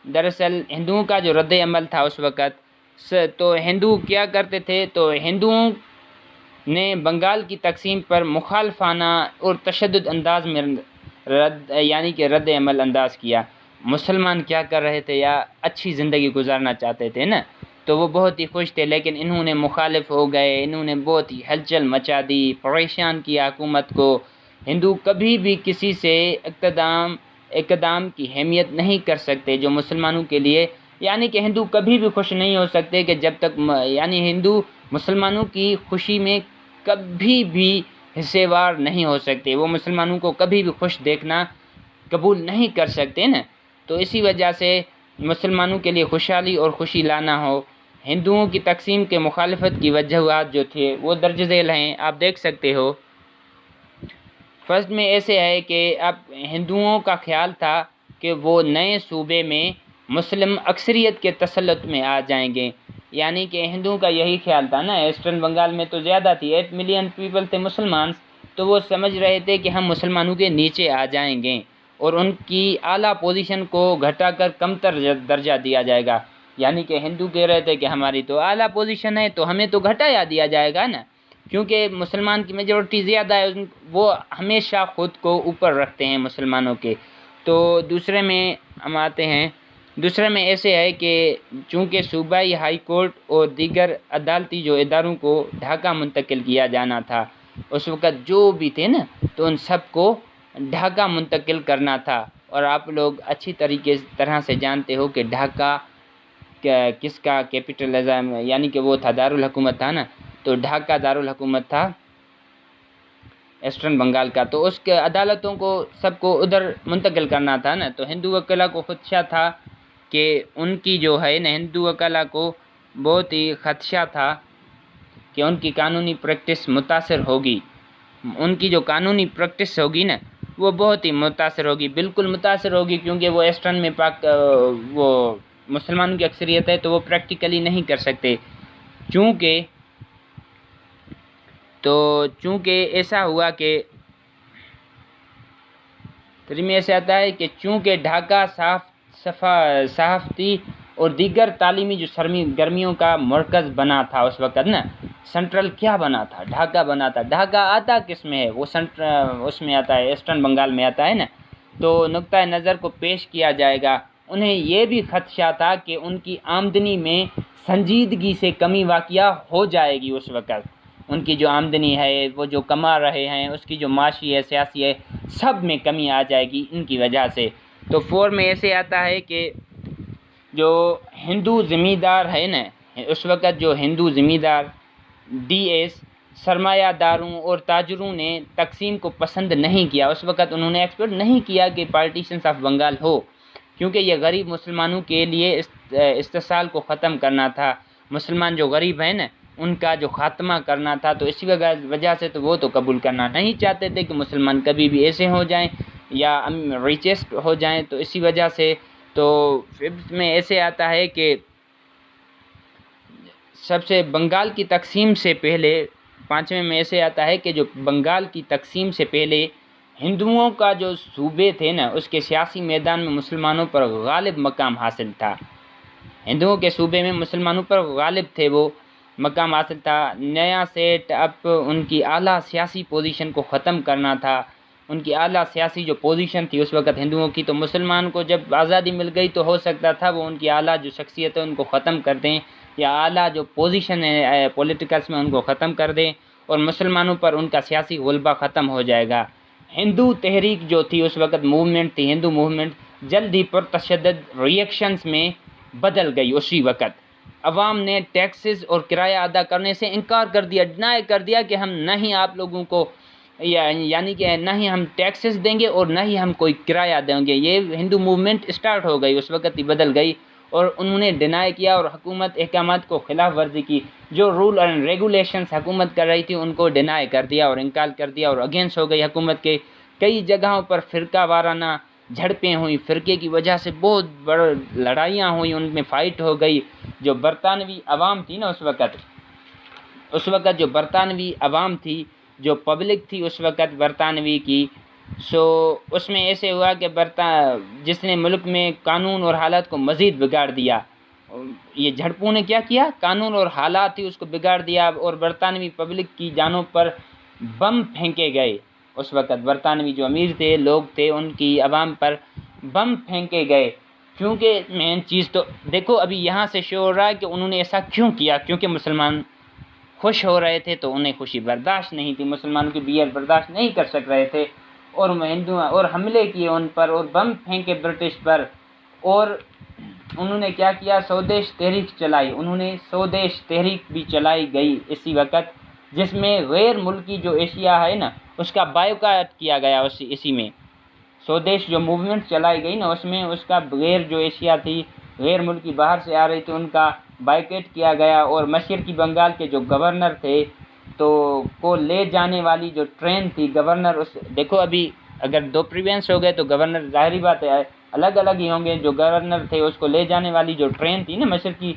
دراصل ہندوؤں کا جو رد عمل تھا اس وقت، تو ہندو کیا کرتے تھے، تو ہندوؤں نے بنگال کی تقسیم پر مخالفانہ اور تشدد انداز میں رد عمل انداز کیا۔ مسلمان کیا کر رہے تھے، یا اچھی زندگی گزارنا چاہتے تھے نا، تو وہ بہت ہی خوش تھے، لیکن انہوں نے مخالف ہو گئے، انہوں نے بہت ہی ہلچل مچا دی، پریشان کیا حکومت کو۔ ہندو کبھی بھی کسی سے اقدام کی حمایت نہیں کر سکتے جو مسلمانوں کے لیے، یعنی کہ ہندو کبھی بھی خوش نہیں ہو سکتے کہ جب تک یعنی ہندو مسلمانوں کی خوشی میں کبھی بھی حصے وار نہیں ہو سکتے، وہ مسلمانوں کو کبھی بھی خوش دیکھنا قبول نہیں کر سکتے نا۔ تو اسی وجہ سے مسلمانوں کے لیے خوشحالی اور خوشی لانا ہو، ہندوؤں کی تقسیم کے مخالفت کی وجوہات جو تھے وہ درج ذیل ہیں، آپ دیکھ سکتے ہو۔ فرسٹ میں ایسے ہے کہ اب ہندوؤں کا خیال تھا کہ وہ نئے صوبے میں مسلم اکثریت کے تسلط میں آ جائیں گے، یعنی کہ ہندوؤں کا یہی خیال تھا نا۔ ایسٹرن بنگال میں تو زیادہ تھی، 8 ملین پیپل تھے مسلمان، تو وہ سمجھ رہے تھے کہ ہم مسلمانوں کے نیچے آ جائیں گے اور ان کی اعلیٰ پوزیشن کو گھٹا کر کمتر درجہ دیا جائے گا، یعنی کہ ہندو کہہ رہے تھے کہ ہماری تو اعلیٰ پوزیشن ہے تو ہمیں تو گھٹایا دیا جائے گا نا، کیونکہ مسلمان کی میجورٹی زیادہ ہے، وہ ہمیشہ خود کو اوپر رکھتے ہیں مسلمانوں کے۔ تو دوسرے میں ہم آتے ہیں، دوسرے میں ایسے ہے کہ چونکہ صوبائی ہائی کورٹ اور دیگر عدالتی جو اداروں کو ڈھاکہ منتقل کیا جانا تھا، اس وقت جو بھی تھے نا تو ان سب کو ڈھاکہ منتقل کرنا تھا۔ اور آپ لوگ اچھی طرح سے جانتے ہو کہ ڈھاکہ کس کا کیپٹلزم، یعنی کہ وہ تھا دارالحکومت تھا نا، تو ڈھاکہ دارالحکومت تھا ایسٹرن بنگال کا، تو اس کے عدالتوں کو سب کو ادھر منتقل کرنا تھا نا۔ تو ہندو وکلا کو خدشہ تھا کہ ان کی جو ہے نا، ہندو وکلا کو بہت ہی خدشہ تھا کہ ان کی قانونی پریکٹس متاثر ہوگی، ان کی جو قانونی پریکٹس ہوگی نا وہ بہت ہی متاثر ہوگی، بالکل متاثر ہوگی، کیونکہ وہ ایسٹرن میں وہ مسلمانوں کی اکثریت ہے تو وہ پریکٹیکلی نہیں کر سکتے، چونکہ ایسا ہوا کہ میں ایسے آتا ہے کہ چونکہ ڈھاکہ صحافتی اور دیگر تعلیمی جو سرگرمیوں کا مرکز بنا تھا اس وقت نا، سینٹرل کیا بنا تھا؟ ڈھاکہ بنا تھا۔ ڈھاکہ آتا کس میں ہے؟ وہ اس میں آتا ہے، ایسٹرن بنگال میں آتا ہے نا۔ تو نقطۂ نظر کو پیش کیا جائے گا۔ انہیں یہ بھی خدشہ تھا کہ ان کی آمدنی میں سنجیدگی سے کمی واقع ہو جائے گی، اس وقت ان کی جو آمدنی ہے، وہ جو کما رہے ہیں، اس کی جو معاشی ہے، سیاسی ہے، سب میں کمی آ جائے گی ان کی وجہ سے۔ تو 4 میں ایسے آتا ہے کہ جو ہندو زمیندار ہے نا، اس وقت جو ہندو زمیندار DS سرمایہ داروں اور تاجروں نے تقسیم کو پسند نہیں کیا۔ اس وقت انہوں نے ایکسپیکٹ نہیں کیا کہ پارٹیشنز آف بنگال ہو، کیونکہ یہ غریب مسلمانوں کے لیے استحصال کو ختم کرنا تھا، مسلمان جو غریب ہیں نا ان کا جو خاتمہ کرنا تھا، تو اسی وجہ سے تو وہ تو قبول کرنا نہیں چاہتے تھے کہ مسلمان کبھی بھی ایسے ہو جائیں یا ریچسٹ ہو جائیں، تو اسی وجہ سے۔ تو 5 میں ایسے آتا ہے کہ سب سے بنگال کی تقسیم سے پہلے، 5ویں میں ایسے آتا ہے کہ جو بنگال کی تقسیم سے پہلے ہندوؤں کا جو صوبے تھے نا اس کے سیاسی میدان میں مسلمانوں پر غالب مقام حاصل تھا، ہندوؤں کے صوبے میں مسلمانوں پر غالب تھے وہ مقام حاصل تھا۔ نیا سیٹ اپ ان کی اعلیٰ سیاسی پوزیشن کو ختم کرنا تھا، ان کی اعلیٰ سیاسی جو پوزیشن تھی اس وقت ہندوؤں کی، تو مسلمان کو جب آزادی مل گئی تو ہو سکتا تھا وہ ان کی اعلیٰ جو شخصیت ہے ان کو ختم کر دیں، یا اعلیٰ جو پوزیشن ہے پولیٹیکلس میں ان کو ختم کر دیں، اور مسلمانوں پر ان کا سیاسی غلبہ ختم ہو جائے گا۔ ہندو تحریک جو تھی اس وقت موومنٹ تھی، ہندو موومنٹ جلد ہی پرتشدد ریئیکشنز میں بدل گئی اسی وقت، عوام نے ٹیکسز اور کرایہ ادا کرنے سے انکار کر دیا، ڈینائی کر دیا کہ ہم نہ ہی آپ لوگوں کو یعنی کہ نہ ہی ہم ٹیکسز دیں گے اور نہ ہی ہم کوئی کرایہ دیں گے۔ یہ ہندو موومنٹ اسٹارٹ ہو گئی، اس وقت ہی بدل گئی، اور انہوں نے ڈینائی کیا اور حکومت احکامات کو خلاف ورزی کی۔ جو رول اینڈ ریگولیشنس حکومت کر رہی تھی ان کو ڈینائی کر دیا اور انکار کر دیا اور اگینسٹ ہو گئی حکومت کے۔ کئی جگہوں پر فرقہ وارانہ جھڑپیں ہوئیں، فرقے کی وجہ سے بہت بڑی لڑائیاں ہوئیں، ان میں فائٹ ہو گئی۔ جو برطانوی عوام تھی نا اس وقت جو برطانوی عوام تھی، جو پبلک تھی اس وقت برطانوی کی، اس میں ایسے ہوا کہ جس نے ملک میں قانون اور حالات کو مزید بگاڑ دیا، یہ جھڑپوں نے کیا کیا، قانون اور حالات تھی اس کو بگاڑ دیا، اور برطانوی پبلک کی جانوں پر بم پھینکے گئے۔ اس وقت برطانوی جو امیر تھے، لوگ تھے، ان کی عوام پر بم پھینکے گئے۔ کیونکہ مین چیز تو دیکھو ابھی یہاں سے شو ہو رہا ہے کہ انہوں نے ایسا کیوں کیا، کیونکہ مسلمان خوش ہو رہے تھے تو انہیں خوشی برداشت نہیں تھی، مسلمانوں کی بیعت برداشت نہیں کر سک رہے تھے، اور ہندو اور حملے کیے ان پر اور بم پھینکے برٹش پر۔ اور انہوں نے کیا کیا، سودیش تحریک چلائی، انہوں نے سودیش تحریک بھی چلائی گئی اسی وقت، جس میں غیر ملکی جو اشیاء ہے نا اس کا بائیکاٹ کیا گیا۔ اسی میں سودیش جو موومنٹ چلائی گئی نا اس میں اس کا جو اشیاء تھی غیر ملکی باہر سے آ رہی تھی ان کا بائیکاٹ کیا گیا۔ اور مشرقی بنگال کے جو گورنر تھے کو لے جانے والی جو ٹرین تھی، گورنر دیکھو ابھی اگر دو پریونس ہو گئے تو گورنر ظاہری بات ہے الگ الگ ہی ہوں گے۔ جو گورنر تھے اس کو لے جانے والی جو ٹرین تھی نا، مشرقی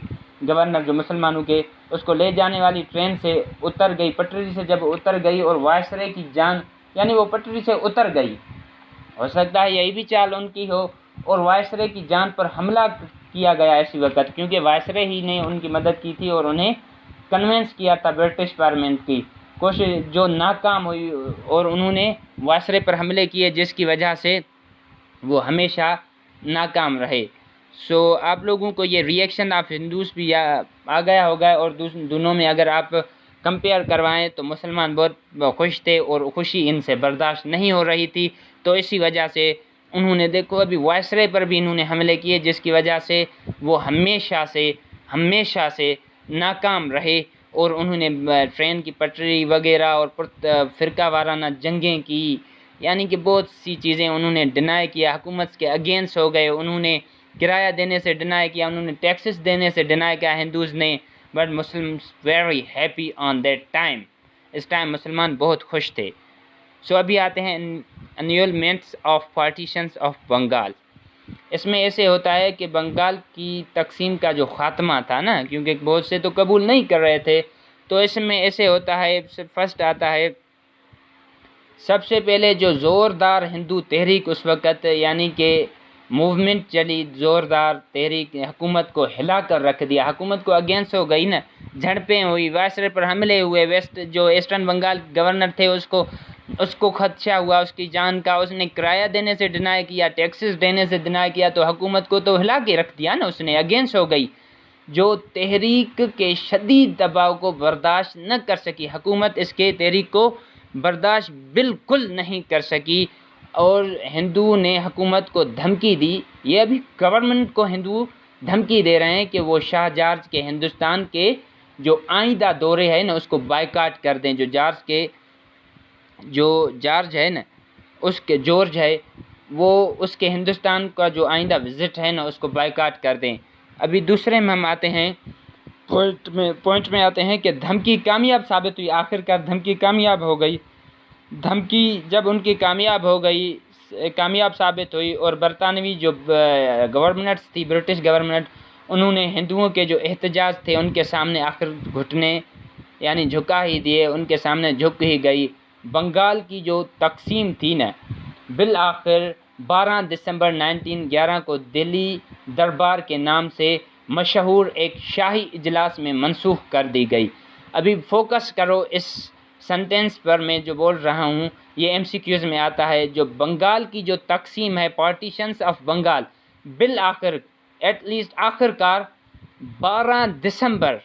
گورنر جو مسلمانوں کے، اس کو لے جانے والی ٹرین سے اتر گئی، پٹری سے جب اتر گئی اور وائسرے کی جان، یعنی وہ پٹری سے اتر گئی، ہو سکتا ہے یہی بھی چال ان کی ہو، اور وائسرے کی جان پر حملہ کیا گیا اسی وقت، کیونکہ وائسرے ہی نے ان کی مدد کی تھی اور انہیں کنونس کیا تھا برٹش پارلیمنٹ کی کوشش جو ناکام ہوئی، اور انہوں نے وائسرے پر حملے کیے جس کی وجہ سے وہ ہمیشہ ناکام رہے۔ آپ لوگوں کو یہ ری ایکشن آف ہندوز بھی آ گیا ہوگا، اور دونوں میں اگر آپ کمپیئر کروائیں تو مسلمان بہت خوش تھے اور خوشی ان سے برداشت نہیں ہو رہی تھی، تو اسی وجہ سے انہوں نے دیکھو ابھی وائسرے پر بھی انہوں نے حملے کیے جس کی وجہ سے وہ ہمیشہ سے ناکام رہے، اور انہوں نے ٹرین کی پٹری وغیرہ اور فرقہ وارانہ جنگیں کی، یعنی کہ بہت سی چیزیں انہوں نے ڈینائی کیا، حکومت کے اگینسٹ ہو گئے، انہوں نے کرایہ دینے سے ڈینائی کیا، انہوں نے ٹیکسز دینے سے ڈینائی کیا ہندوز نے، but Muslims very happy on that time, اس ٹائم مسلمان بہت خوش تھے۔ ابھی آتے ہیں annulments of partitions of Bengal. اس میں ایسے ہوتا ہے کہ بنگال کی تقسیم کا جو خاتمہ تھا نا، کیونکہ بہت سے تو قبول نہیں کر رہے تھے، تو اس میں ایسے ہوتا ہے، فرسٹ آتا ہے سب سے پہلے جو زوردار ہندو تحریک اس وقت، یعنی کہ موومنٹ چلی، زوردار تحریک، حکومت کو ہلا کر رکھ دیا، حکومت کو اگینسٹ ہو گئی نا، جھڑپیں ہوئی، وائسرے پر حملے ہوئے، جو ایسٹرن بنگال گورنر تھے اس کو خدشہ ہوا اس کی جان کا، اس نے کرایہ دینے سے ڈینائی کیا، ٹیکسز دینے سے ڈینائی کیا، تو حکومت کو تو ہلا کے رکھ دیا نا، اس نے اگینسٹ ہو گئی۔ جو تحریک کے شدید دباؤ کو برداشت نہ کر سکی حکومت، اس کے تحریک کو برداشت بالکل نہیں کر سکی، اور ہندو نے حکومت کو دھمکی دی، یہ ابھی گورنمنٹ کو ہندو دھمکی دے رہے ہیں کہ وہ شاہ جارج کے ہندوستان کے جو آئندہ دورے ہے نا اس کو بائیکاٹ کر دیں، جو جارج ہے نا، جورج ہے وہ اس کے ہندوستان کا جو آئندہ وزٹ ہے نا اس کو بائیکاٹ کر دیں۔ ابھی دوسرے میں ہم آتے ہیں پوائنٹ میں آتے ہیں کہ دھمکی کامیاب ثابت ہوئی، آخر کار دھمکی کامیاب ہو گئی۔ دھمکی جب ان کی کامیاب ثابت ہوئی، اور برطانوی جو گورنمنٹس تھی، برٹش گورنمنٹ، انہوں نے ہندوؤں کے جو احتجاج تھے ان کے سامنے آخر گھٹنے یعنی جھکا ہی دیے، ان کے سامنے جھک ہی گئی۔ بنگال کی جو تقسیم تھی نا، بالآخر 12 دسمبر 1911 کو دلی دربار کے نام سے مشہور ایک شاہی اجلاس میں منسوخ کر دی گئی۔ ابھی فوکس کرو اس سنٹینس پر میں جو بول رہا ہوں، یہ ایم سی کیوز میں آتا ہے۔ جو بنگال کی جو تقسیم ہے، پارٹیشنز آف بنگال، بالآخر ایٹ لیسٹ آخر کار 12 دسمبر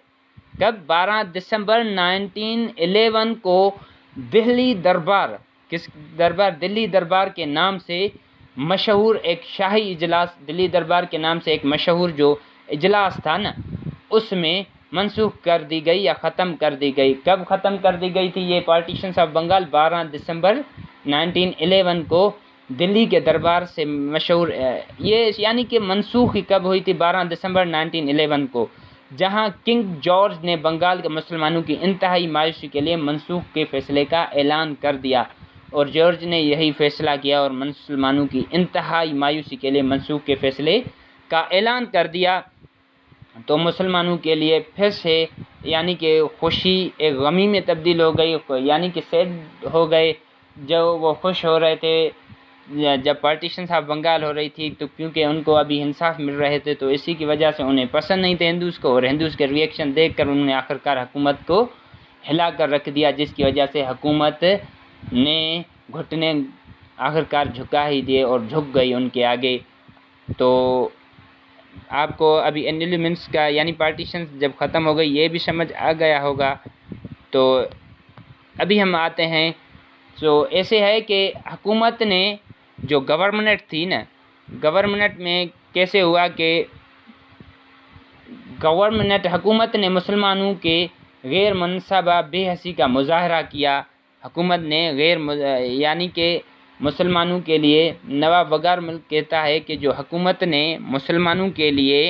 1911 کو دلی دربار کے نام سے مشہور ایک شاہی اجلاس، دلی دربار کے نام سے ایک مشہور جو اجلاس تھا نا، اس میں منسوخ کر دی گئی یا ختم کر دی گئی۔ کب ختم کر دی گئی تھی یہ پارٹیشنس آف بنگال؟ 12 دسمبر 1911 کو دلی کے دربار سے مشہور یہ یعنی کہ منسوخ کب ہوئی تھی؟ 12 دسمبر 1911 کو، جہاں کنگ جارج نے بنگال کے مسلمانوں کی انتہائی مایوسی کے لیے منسوخ کے فیصلے کا اعلان کر دیا، اور جارج نے یہی فیصلہ کیا اور مسلمانوں کی انتہائی مایوسی کے لیے منسوخ کے فیصلے کا اعلان کر دیا۔ تو مسلمانوں کے لیے پھر سے یعنی کہ خوشی ایک غمی میں تبدیل ہو گئی، یعنی کہ سیڈ ہو گئے۔ جو وہ خوش ہو رہے تھے جب پارٹیشنس آف بنگال ہو رہی تھی، تو کیونکہ ان کو ابھی انصاف مل رہے تھے، تو اسی کی وجہ سے انہیں پسند نہیں تھے ہندوز کو، اور ہندوز کے ریئیکشن دیکھ کر انہوں نے آخرکار حکومت کو ہلا کر رکھ دیا، جس کی وجہ سے حکومت نے گھٹنے آخرکار جھکا ہی دیے اور جھک گئی ان کے آگے۔ تو آپ کو ابھی انیلیمنٹس کا یعنی پارٹیشنز جب ختم ہو گئی یہ بھی سمجھ آ گیا ہوگا۔ تو ابھی ہم آتے ہیں، تو ایسے ہے کہ حکومت نے جو گورنمنٹ تھی نا، گورنمنٹ میں کیسے ہوا کہ حکومت نے مسلمانوں کے غیر منصبہ بے حسی کا مظاہرہ کیا۔ حکومت نے یعنی کہ مسلمانوں کے لیے نواب وقار ملک کہتا ہے کہ جو حکومت نے مسلمانوں کے لیے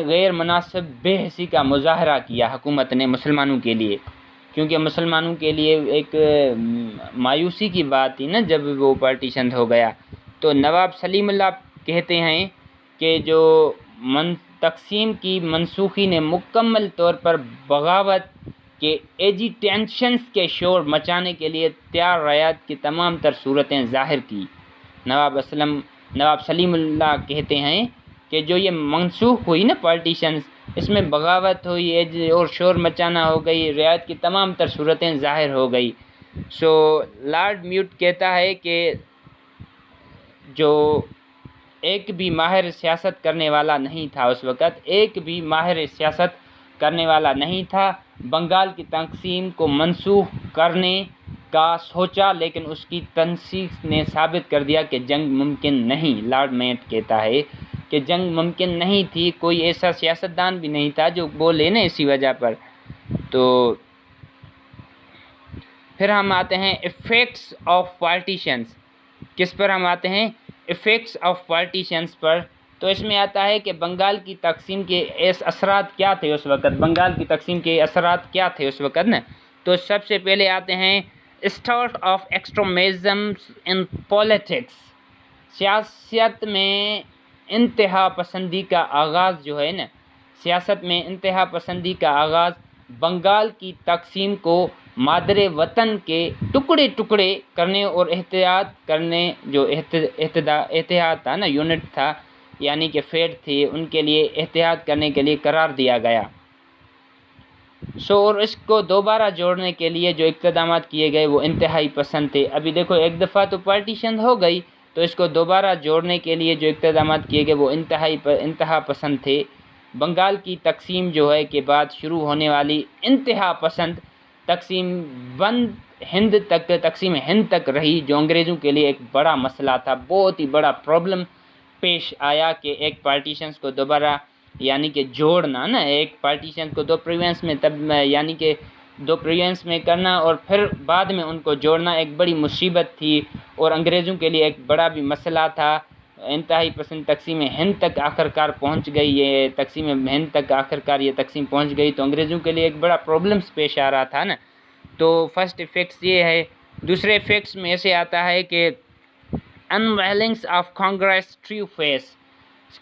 غیر مناسب بے حسی کا مظاہرہ کیا، حکومت نے مسلمانوں کے لیے، کیونکہ مسلمانوں کے لیے ایک مایوسی کی بات تھی نا جب وہ پارٹیشن ہو گیا۔ تو نواب سلیم اللہ کہتے ہیں کہ جو تقسیم کی منسوخی نے مکمل طور پر بغاوت کے ایجیٹیشنز کے شور مچانے کے لیے تیار ریات کی تمام تر صورتیں ظاہر کی۔ نواب سلیم اللہ کہتے ہیں کہ جو یہ منسوخ ہوئی نا پارٹیشنز، اس میں بغاوت ہوئی اور شور مچانا ہو گئی، ریات کی تمام تر صورتیں ظاہر ہو گئی۔ لارڈ میوٹ کہتا ہے کہ جو ایک بھی ماہر سیاست کرنے والا نہیں تھا اس وقت، ایک بھی ماہر سیاست کرنے والا نہیں تھا بنگال کی تقسیم کو منسوخ کرنے کا سوچا، لیکن اس کی تنسیق نے ثابت کر دیا کہ جنگ ممکن نہیں۔ لارڈ میوٹ کہتا ہے کہ جنگ ممکن نہیں تھی، کوئی ایسا سیاستدان بھی نہیں تھا جو بولے نا اسی وجہ پر۔ تو پھر ہم آتے ہیں ایفیکٹس آف پارٹیشنز۔ کس پر ہم آتے ہیں؟ ایفیکٹس آف پارٹیشنز پر۔ تو اس میں آتا ہے کہ بنگال کی تقسیم کے اثرات کیا تھے اس وقت، بنگال کی تقسیم کے اثرات کیا تھے اس وقت نا۔ تو سب سے پہلے آتے ہیں start of extremism in politics, سیاست میں انتہا پسندی کا آغاز جو ہے نا، سیاست میں انتہا پسندی کا آغاز بنگال کی تقسیم کو مادر وطن کے ٹکڑے ٹکڑے کرنے اور احتیاط کرنے، جو اتحاد تھا نا، یونٹ تھا یعنی کہ فیڈ تھی، ان کے لیے احتیاط کرنے کے لیے قرار دیا گیا۔ اور اس کو دوبارہ جوڑنے کے لیے جو اقدامات کیے گئے وہ انتہائی پسند تھے۔ ابھی دیکھو ایک دفعہ تو پارٹیشن ہو گئی، تو اس کو دوبارہ جوڑنے کے لیے جو اقدامات کیے گئے وہ انتہا پسند تھے۔ بنگال کی تقسیم جو ہے کے بعد شروع ہونے والی انتہا پسند تقسیم ہند تک رہی، جو انگریزوں کے لیے ایک بڑا مسئلہ تھا، بہت ہی بڑا پرابلم پیش آیا کہ ایک پارٹیشنز کو دوبارہ یعنی کہ جوڑنا نا، ایک پارٹیشن کو دو پروونس میں یعنی کہ دو پروونس میں کرنا اور پھر بعد میں ان کو جوڑنا ایک بڑی مصیبت تھی، اور انگریزوں کے لیے ایک بڑا بھی مسئلہ تھا۔ انتہائی پسند تقسیم ہند تک آخرکار پہنچ گئی، یہ تقسیم ہند تک آخرکار یہ تقسیم پہنچ گئی، تو انگریزوں کے لیے ایک بڑا پرابلمس پیش آ رہا تھا نا۔ تو فرسٹ ایفیکٹس یہ ہے۔ دوسرے ایفیکٹس میں ایسے آتا ہے کہ unveilings of Congress true face,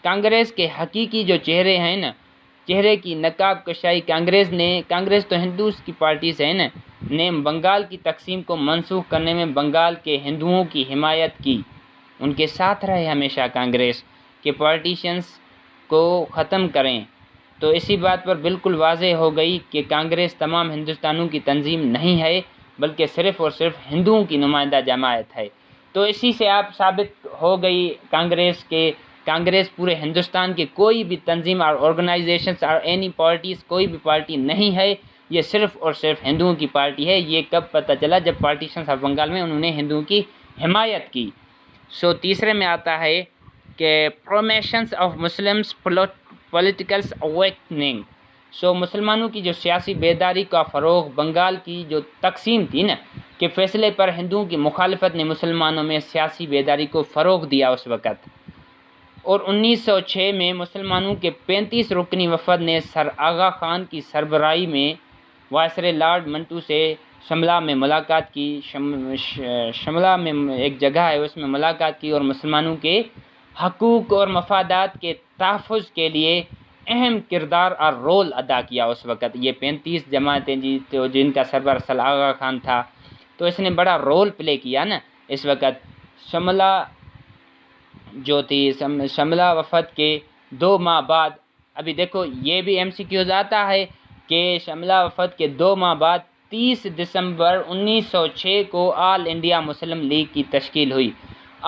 Congress کے حقیقی جو چہرے ہیں نا، چہرے کی نقاب کشائی کانگریس تو ہندوز کی پارٹیز ہے نا، نے بنگال کی تقسیم کو منسوخ کرنے میں بنگال کے ہندوؤں کی حمایت کی، ان کے ساتھ رہے ہمیشہ کانگریس کہ پارٹیشنز کو ختم کریں۔ تو اسی بات پر بالکل واضح ہو گئی کہ کانگریس تمام ہندوستانوں کی تنظیم نہیں ہے، بلکہ صرف اور صرف ہندوؤں کی نمائندہ جماعت ہے۔ تو اسی سے آپ ثابت ہو گئی کانگریس پورے ہندوستان کے کوئی بھی تنظیم اور آرگنائزیشنز اور اینی پارٹیز، کوئی بھی پارٹی نہیں ہے، یہ صرف اور صرف ہندوؤں کی پارٹی ہے۔ یہ کب پتہ چلا؟ جب پارٹیشنز آف بنگال میں انہوں نے ہندوؤں کی حمایت کی۔ تیسرے میں آتا ہے کہ پرومیشنز آف مسلمز political awakening. سو مسلمانوں کی جو سیاسی بیداری کا فروغ، بنگال کی جو تقسیم تھی نا کہ فیصلے پر ہندوؤں کی مخالفت نے مسلمانوں میں سیاسی بیداری کو فروغ دیا اس وقت. اور 1906 میں مسلمانوں کے 35 رکنی وفد نے سر آغا خان کی سربراہی میں وائسرے لارڈ منٹو سے شملہ میں ملاقات کی. شملہ میں ایک جگہ ہے، اس میں ملاقات کی اور مسلمانوں کے حقوق اور مفادات کے تحفظ کے لیے اہم کردار اور رول ادا کیا. اس وقت یہ 35 جماعتیں تو جن کا سربراہ سر آغا خان تھا، تو اس نے بڑا رول پلے کیا نا اس وقت. شملہ جو تھی، شملہ وفد کے 2 ماہ بعد، ابھی دیکھو یہ بھی MCQs آتا ہے کہ شملہ وفد کے 2 ماہ بعد 30 دسمبر 1906 کو آل انڈیا مسلم لیگ کی تشکیل ہوئی.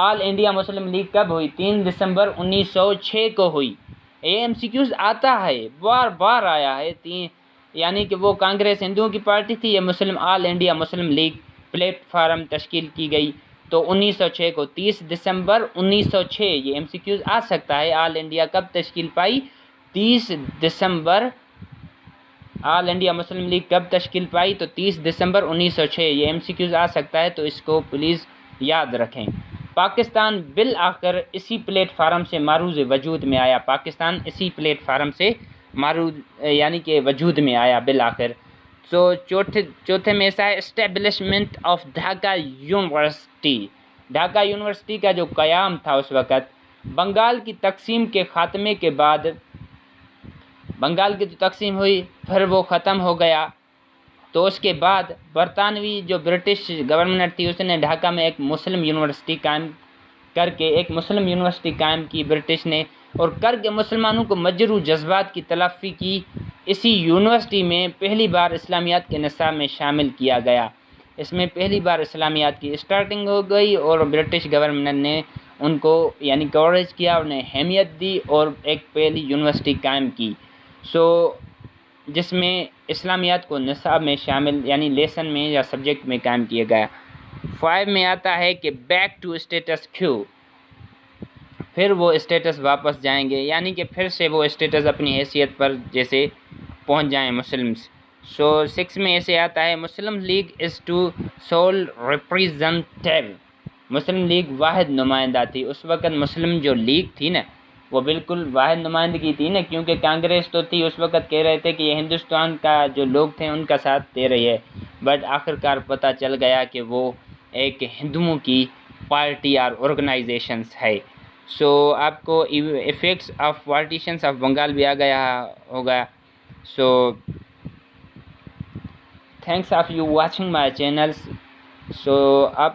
آل انڈیا مسلم لیگ کب ہوئی؟ 3 دسمبر 1906 کو ہوئی. یہ MCQs آتا ہے، بار بار آیا ہے. یعنی کہ وہ کانگریس ہندوؤں کی پارٹی تھی، یہ Muslim All India Muslim League platform تشکیل کی گئی. تو 1906 کو 30 دسمبر 1906 یہ MCQs آ سکتا ہے. آل انڈیا کب تشکیل پائی؟ 30 دسمبر. آل انڈیا مسلم لیگ کب تشکیل پائی؟ تو 30 دسمبر 1906. یہ MCQs آ سکتا ہے، تو اس کو پلیز یاد رکھیں. پاکستان بالآخر اسی پلیٹ فارم سے معروض وجود میں آیا. پاکستان اسی پلیٹ فارم سے معروض یعنی کہ وجود میں آیا بالآخر. تو چوتھے میں ایسا ہے establishment of Dhaka university. Dhaka university کا جو قیام تھا اس وقت، بنگال کی تقسیم کے خاتمے کے بعد، بنگال کی جو تقسیم ہوئی پھر وہ ختم ہو گیا. تو اس کے بعد برطانوی جو برٹش گورنمنٹ تھی، اس نے ڈھاکہ میں ایک مسلم یونیورسٹی قائم کی برٹش نے، اور کر کے مسلمانوں کو مجروح جذبات کی تلافی کی. اسی یونیورسٹی میں پہلی بار اسلامیات کے نصاب میں شامل کیا گیا. اس میں پہلی بار اسلامیات کی اسٹارٹنگ ہو گئی اور برٹش گورنمنٹ نے ان کو یعنی کوریج کیا، انہیں اہمیت دی اور ایک پہلی یونیورسٹی قائم کی. سو جس میں اسلامیات کو نصاب میں شامل یعنی لیسن میں یا سبجیکٹ میں قائم کیا گیا. 5 میں آتا ہے کہ بیک ٹو اسٹیٹس کیو، پھر وہ اسٹیٹس واپس جائیں گے، یعنی کہ پھر سے وہ اسٹیٹس اپنی حیثیت پر جیسے پہنچ جائیں مسلمس. سو 6 میں ایسے آتا ہے Muslim League as to sole representative. Muslim League واحد نمائندہ تھی. اس وقت مسلم جو لیگ تھی نا وہ بالکل واحد نمائندگی تھی نا، کیونکہ کانگریس تو تھی اس وقت کہہ رہے تھے کہ یہ ہندوستان کا جو لوگ تھے ان کا ساتھ دے رہی ہے، بٹ آخرکار پتہ چل گیا کہ وہ ایک ہندوؤں کی پارٹی اور آرگنائزیشنس ہے. سو آپ کو effects of partitions of Bengal بھی آ گیا ہوگا. So thanks of you watching my channels. So آپ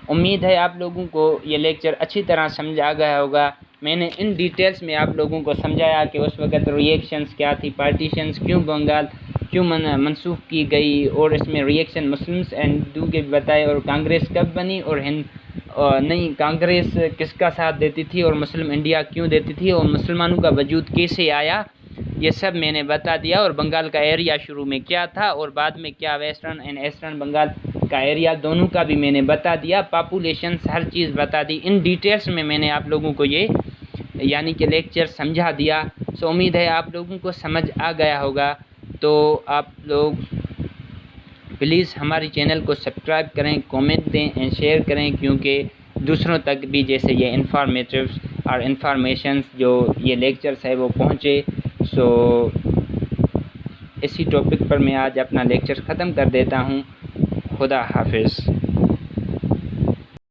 امید ہے آپ لوگوں کو یہ لیکچر اچھی طرح سمجھ آ گیا ہوگا. میں نے ان ڈیٹیلس میں آپ لوگوں کو سمجھایا کہ اس وقت ریئیکشنز کیا تھی، پارٹیشنز کیوں بنگال کیوں منسوخ کی گئی، اور اس میں ریئیکشن مسلمس اینڈ ہندو کے بتائے، اور کانگریس کب بنی اور نہیں کانگریس کس کا ساتھ دیتی تھی اور مسلم انڈیا کیوں دیتی تھی، اور مسلمانوں کا وجود کیسے آیا، یہ سب میں نے بتا دیا. اور بنگال کا ایریا شروع میں کیا تھا اور بعد میں کیا ویسٹرن اینڈ ایسٹرن بنگال کا ایریا دونوں کا بھی میں نے بتا دیا. پاپولیشنس ہر چیز بتا دی. ان ڈیٹیلس میں نے آپ لوگوں کو یہ یعنی کہ لیکچر سمجھا دیا. سو امید ہے آپ لوگوں کو سمجھ آ گیا ہوگا. تو آپ لوگ پلیز ہماری چینل کو سبسکرائب کریں، کومنٹ دیں اینڈ شیئر کریں، کیونکہ دوسروں تک بھی جیسے یہ انفارمیٹیوز اور انفارمیشنز جو یہ لیکچرز ہے وہ پہنچے. سو اسی ٹاپک پر میں آج اپنا لیکچر ختم کر دیتا ہوں. خدا حافظ.